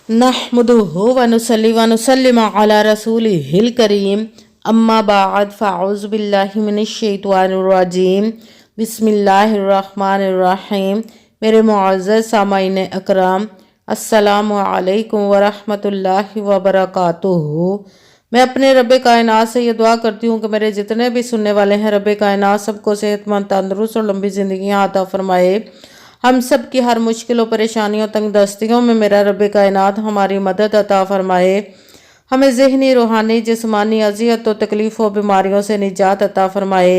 नहमदुहु व नुसल्ली व नुसल्लिम अला रसूलिहिल करीम अम्मा बाद फ़अऊज़ु बिल्लाहि मिनश शैतानिर रजीम बिस्मिल्लाहिर रहमानिर रहीम। मेरे मुअज़्ज़ज़ सामाईन अकराम, अस्सलामु अलैकुम व रहमतुल्लाहि व बरकातुहू। मैं अपने रब कायनात से ये दुआ करती हूँ कि मेरे जितने भी सुनने वाले हैं, रब कायनात सबको सेहतमंद, तंदुरुस्त और लंबी ज़िंदगियाँ अता फरमाए। हम सब की हर मुश्किलों, परेशानियों, तंग दस्तियों में मेरा रब कायनात हमारी मदद अता फरमाए। हमें ज़हनी, रूहानी, जिस्मानी अज़ियत और तकलीफ़ और बीमारियों से निजात अता फरमाए।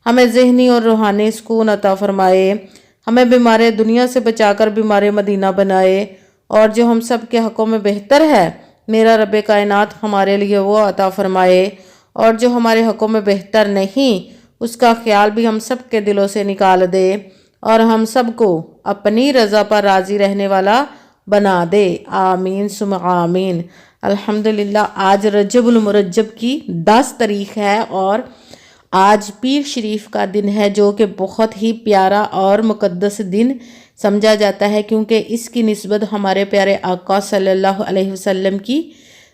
हमें ज़हनी और रूहानी सुकून अता फरमाए। हमें बीमार दुनिया से बचाकर बीमार मदीना बनाए। और जो हम सब के हक़ों में बेहतर है, मेरा रब कायनात हमारे लिए वो अता फरमाए। और जो हमारे हक़ों में बेहतर नहीं, उसका ख्याल भी हम सब के दिलों से निकाल दे और हम सबको अपनी रज़ा पर राज़ी रहने वाला बना दे। आमीन सुम आमीन। अल्हम्दुलिल्लाह, आज रजबुल मुरज्जब की 10 तारीख है और आज पीर शरीफ का दिन है, जो कि बहुत ही प्यारा और मुक़द्दस दिन समझा जाता है, क्योंकि इसकी निस्बत हमारे प्यारे आका सल्लल्लाहु अलैहि वसल्लम की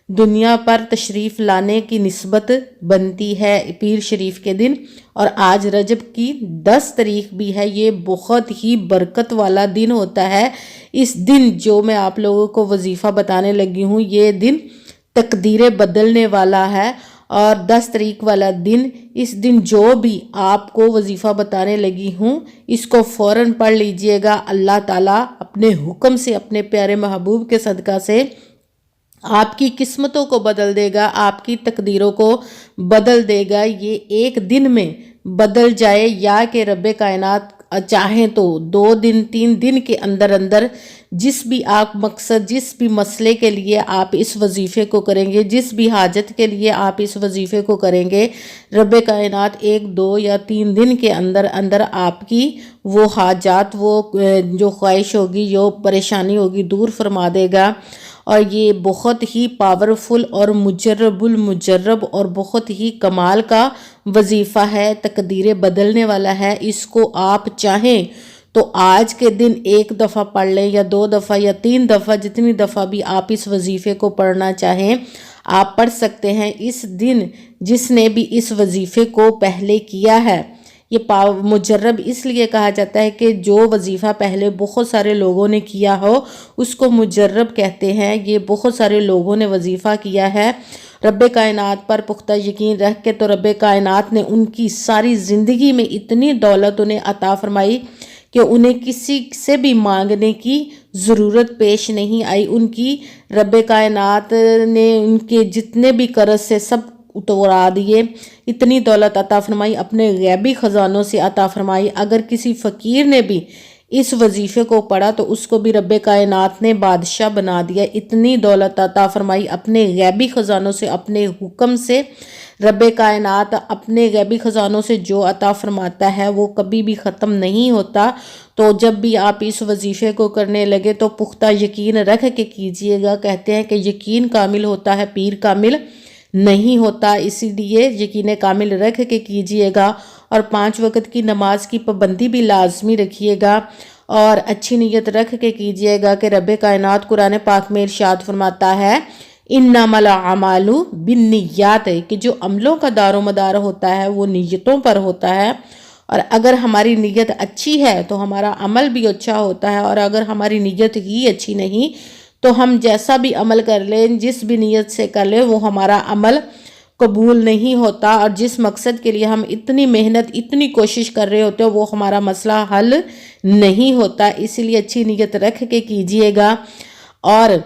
दुनिया पर तशरीफ़ लाने की निस्बत बनती है पीर शरीफ के दिन। और आज रजब की 10 तारीख भी है। ये बहुत ही बरकत वाला दिन होता है। इस दिन जो मैं आप लोगों को वजीफ़ा बताने लगी हूँ, ये दिन तकदीरें बदलने वाला है। और 10 तारीख वाला दिन, इस दिन जो भी आपको वजीफ़ा बताने लगी हूँ, इसको फ़ौरन पढ़ लीजिएगा। अल्लाह ताला अपने हुक्म से, अपने प्यारे महबूब के सदका से आपकी किस्मतों को बदल देगा, आपकी तकदीरों को बदल देगा। ये एक दिन में बदल जाए, या कि रब कायनात चाहें तो 2 दिन 3 दिन के अंदर अंदर जिस भी आप मकसद, जिस भी मसले के लिए आप इस वजीफ़े को करेंगे, जिस भी हाजत के लिए आप इस वजीफ़े को करेंगे, रब कायनात 1 2 या 3 दिन के अंदर अंदर आपकी वो हाजात, वो जो ख्वाहिश होगी, जो परेशानी होगी, दूर फरमा देगा। और ये बहुत ही पावरफुल और मुजर्रबुल मुजर्रब और बहुत ही कमाल का वजीफ़ा है, तकदीरें बदलने वाला है। इसको आप चाहें तो आज के दिन 1 दफ़ा पढ़ लें, या 2 दफ़ा या 3 दफ़ा, जितनी दफ़ा भी आप इस वजीफ़े को पढ़ना चाहें आप पढ़ सकते हैं। इस दिन जिसने भी इस वजीफ़े को पहले किया है, ये मुजर्रब इसलिए कहा जाता है कि जो वजीफ़ा पहले बहुत सारे लोगों ने किया हो उसको मुजर्रब कहते हैं। ये बहुत सारे लोगों ने वजीफ़ा किया है रब कायनात पर पुख्ता यकीन रख के, तो रब कायनात ने उनकी सारी ज़िंदगी में इतनी दौलत उन्हें अता फरमाई कि उन्हें किसी से भी मांगने की ज़रूरत पेश नहीं आई। उनकी रब कायनात ने उनके जितने भी कर्ज से सब उतरा दिए, इतनी दौलत अता फरमाई, अपने गैबी ख़जानों से अता फरमाई। अगर किसी फ़कीर ने भी इस वजीफ़े को पढ़ा तो उसको भी रब कायनात ने बादशाह बना दिया। इतनी दौलत अता फरमाई अपने गैबी ख़जानों से, अपने हुक्म से। रब कायनात अपने गैबी ख़जानों से जो अता फरमाता है वो कभी भी ख़त्म नहीं होता। तो जब भी आप इस वजीफ़े को करने लगे तो पुख्ता यकीन रख के कीजिएगा। कहते हैं कि यकीन कामिल होता है, पीर कामिल नहीं होता, इसीलिए यकीन कामिल रख के कीजिएगा। और 5 वक्त की नमाज की पाबंदी भी लाजमी रखिएगा और अच्छी नीयत रख के कीजिएगा कि रब कायनात कुरान पाक में इरशाद फरमाता है, इन्नमल अमालु बिन्नियात, कि जो अमलों का दारोमदार होता है वो नीयतों पर होता है। और अगर हमारी नीयत अच्छी है तो हमारा अमल भी अच्छा होता है, और अगर हमारी नीयत ही अच्छी नहीं तो हम जैसा भी अमल कर लें, जिस भी नीयत से कर लें, वो हमारा अमल कबूल नहीं होता। और जिस मकसद के लिए हम इतनी मेहनत, इतनी कोशिश कर रहे होते हैं, वो हमारा मसला हल नहीं होता। इसीलिए अच्छी नीयत रख के कीजिएगा। और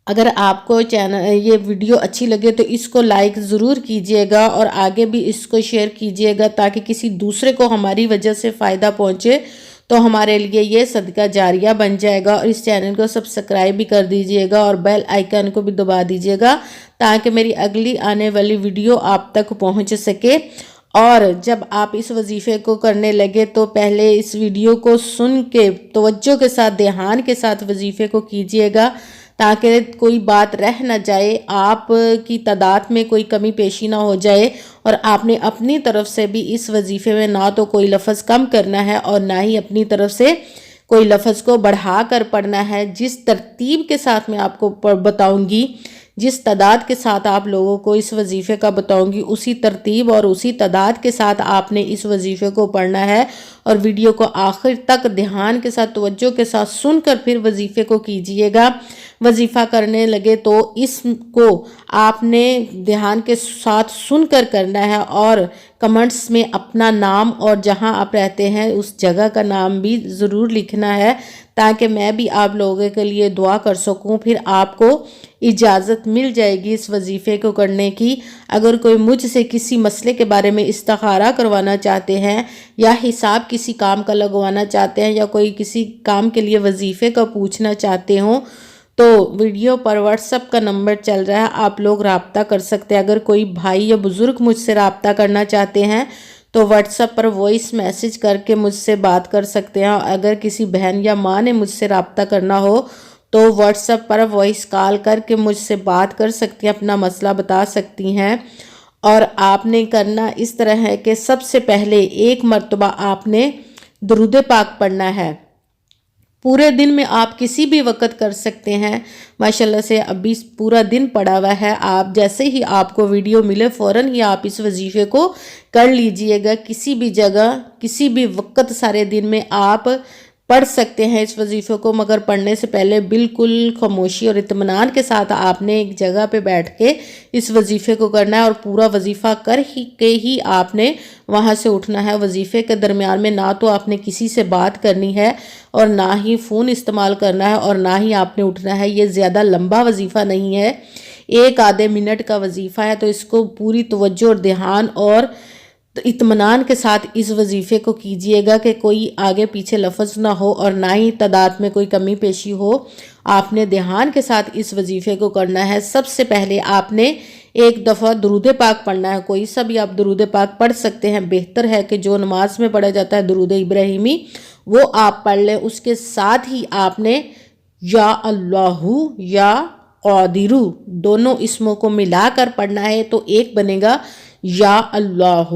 अगर आपको ये वीडियो अच्छी लगे तो इसको लाइक ज़रूर कीजिएगा और आगे भी इसको शेयर कीजिएगा, ताकि किसी दूसरे को हमारी वजह से फ़ायदा पहुँचे, तो हमारे लिए ये सदका जारिया बन जाएगा। और इस चैनल को सब्सक्राइब भी कर दीजिएगा और बेल आइकन को भी दबा दीजिएगा, ताकि मेरी अगली आने वाली वीडियो आप तक पहुंच सके। और जब आप इस वजीफ़े को करने लगे तो पहले इस वीडियो को सुन के तवज्जो के साथ, ध्यान के साथ वजीफ़े को कीजिएगा, ताकि कोई बात रह न जाए, आपकी तादाद में कोई कमी पेशी ना हो जाए। और आपने अपनी तरफ से भी इस वजीफ़े में ना तो कोई लफ्ज़ कम करना है और ना ही अपनी तरफ से کوئی لفظ کو بڑھا کر پڑھنا ہے، جس ترتیب کے ساتھ میں آپ کو بتاؤں گی، جس تعداد کے ساتھ آپ لوگوں کو اس وظیفے کا بتاؤں گی، اسی ترتیب اور اسی تعداد کے ساتھ آپ نے اس وظیفے کو پڑھنا ہے، اور ویڈیو کو آخر تک دھیان کے ساتھ توجہ کے ساتھ سن کر پھر وظیفے کو کیجئے گا۔ وظیفہ کرنے لگے تو اس کو آپ نے دھیان کے ساتھ سن کر کرنا ہے، اور کمنٹس میں اپنا نام اور جہاں آپ رہتے ہیں اس جگہ کا نام بھی ضرور لکھنا ہے، تاکہ میں بھی آپ لوگوں کے لیے دعا کر سکوں۔ پھر آپ کو اجازت مل جائے گی اس وظیفے کو کرنے کی۔ اگر کوئی مجھ سے کسی مسئلے کے بارے میں استخارہ کروانا چاہتے ہیں، یا حساب کسی کام کا لگوانا چاہتے ہیں، یا کوئی کسی کام کے لیے وظیفے کا پوچھنا چاہتے ہوں، تو ویڈیو پر واٹس ایپ کا نمبر چل رہا ہے، آپ لوگ رابطہ کر سکتے ہیں۔ اگر کوئی بھائی یا بزرگ مجھ سے رابطہ کرنا چاہتے ہیں تو واٹس ایپ پر وائس میسج کر کے مجھ سے بات کر سکتے ہیں۔ اگر کسی بہن یا ماں نے مجھ سے رابطہ کرنا ہو تو واٹس ایپ پر وائس کال کر کے مجھ سے بات کر سکتی ہیں، اپنا مسئلہ بتا سکتی ہیں۔ اور آپ نے کرنا اس طرح ہے کہ سب سے پہلے ایک مرتبہ آپ نے درود پاک پڑھنا ہے۔ پورے دن میں آپ کسی بھی وقت کر سکتے ہیں، ماشاءاللہ سے ابھی پورا دن پڑا ہوا ہے، آپ جیسے ہی آپ کو ویڈیو ملے فوراً ہی آپ اس وظیفے کو کر لیجئے گا۔ کسی بھی جگہ کسی بھی وقت سارے دن میں آپ پڑھ سکتے ہیں اس وظیفے کو، مگر پڑھنے سے پہلے بالکل خاموشی اور اطمینان کے ساتھ آپ نے ایک جگہ پہ بیٹھ کے اس وظیفے کو کرنا ہے، اور پورا وظیفہ کر ہی آپ نے وہاں سے اٹھنا ہے۔ وظیفے کے درمیان میں نہ تو آپ نے کسی سے بات کرنی ہے، اور نہ ہی فون استعمال کرنا ہے، اور نہ ہی آپ نے اٹھنا ہے۔ یہ زیادہ لمبا وظیفہ نہیں ہے، 1 آدھے منٹ کا وظیفہ ہے، تو اس کو پوری توجہ اور دھیان اور اطمینان کے ساتھ اس وظیفے کو کیجئے گا کہ کوئی آگے پیچھے لفظ نہ ہو، اور نہ ہی تعداد میں کوئی کمی پیشی ہو۔ آپ نے دھیان کے ساتھ اس وظیفے کو کرنا ہے۔ سب سے پہلے آپ نے ایک دفعہ درود پاک پڑھنا ہے، کوئی سا بھی آپ درود پاک پڑھ سکتے ہیں، بہتر ہے کہ جو نماز میں پڑھا جاتا ہے درود ابراہیمی وہ آپ پڑھ لیں۔ اس کے ساتھ ہی آپ نے یا اللہ یا قادر دونوں اسموں کو ملا کر پڑھنا ہے، تو ایک بنے گا یا اللہ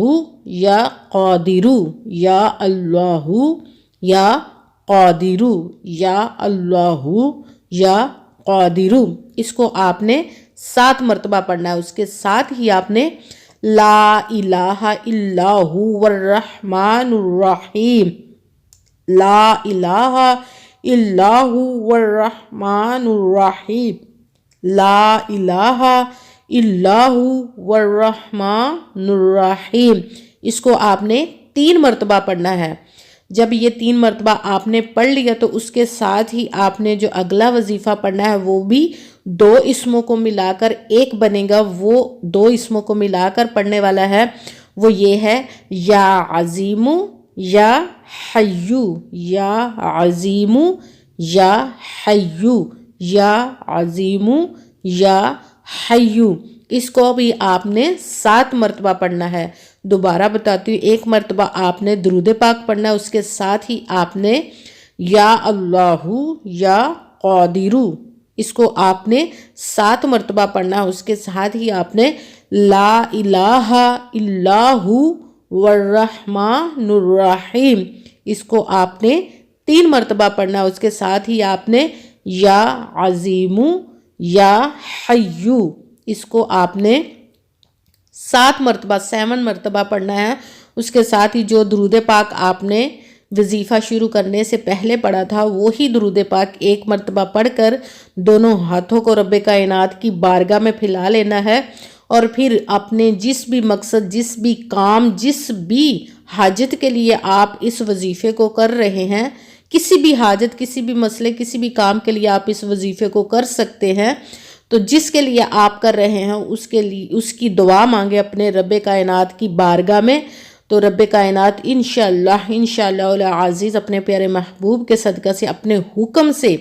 یا قادر، یا اللہ یا قادر، یا اللہ یا قادر۔ اس کو آپ نے 7 مرتبہ پڑھنا ہے۔ اس کے ساتھ ہی آپ نے لا الہ الا هو الرحمن الرحیم، لا الہ الا هو الرحمن الرحیم، لا الہ الا هو الرحمن الرحیم۔ اس کو آپ نے 3 مرتبہ پڑھنا ہے۔ جب یہ 3 مرتبہ آپ نے پڑھ لیا تو اس کے ساتھ ہی آپ نے جو اگلا وظیفہ پڑھنا ہے وہ بھی 2 اسموں کو ملا کر ایک بنے گا۔ وہ 2 اسموں کو ملا کر پڑھنے والا ہے، وہ یہ ہے یا عظیم یا حیو، یا عظیم یا حیو، یا عظیم یا حیو۔ اس کو بھی آپ نے 7 مرتبہ پڑھنا ہے۔ دوبارہ بتاتی ہوں، 1 مرتبہ آپ نے درود پاک پڑھنا ہے، اس کے ساتھ ہی آپ نے یا اللہ یا قادر، اس کو آپ نے 7 مرتبہ پڑھنا ہے۔ اس کے ساتھ ہی آپ نے لا الہ الا هو الرحمن الرحیم، اس کو آپ نے 3 مرتبہ پڑھنا ہے۔ اس کے ساتھ ہی آپ نے یا عظیم یا حیو، اس کو آپ نے 7 مرتبہ 7 مرتبہ پڑھنا ہے۔ اس کے ساتھ ہی جو درود پاک آپ نے وظیفہ شروع کرنے سے پہلے پڑھا تھا وہی درود پاک 1 مرتبہ پڑھ کر دونوں ہاتھوں کو رب کائنات کی بارگاہ میں پھیلا لینا ہے، اور پھر اپنے جس بھی مقصد، جس بھی کام، جس بھی حاجت کے لیے آپ اس وظیفے کو کر رہے ہیں، کسی بھی حاجت، کسی بھی مسئلے، کسی بھی کام کے لیے آپ اس وظیفے کو کر سکتے ہیں، تو جس کے لیے آپ کر رہے ہیں اس کی دعا مانگے اپنے رب کائنات کی بارگاہ میں، تو رب کائنات انشاءاللہ العزیز اپنے پیارے محبوب کے صدقہ سے اپنے حکم سے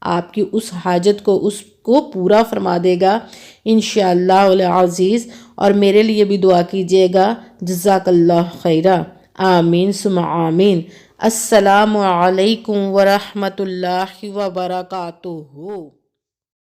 آپ کی اس حاجت کو اس کو پورا فرما دے گا انشاءاللہ العزیز۔ اور میرے لیے بھی دعا کیجیے گا، جزاک اللہ خیرہ، آمین ثم آمین۔ السلام علیکم ورحمۃ اللہ وبرکاتہ۔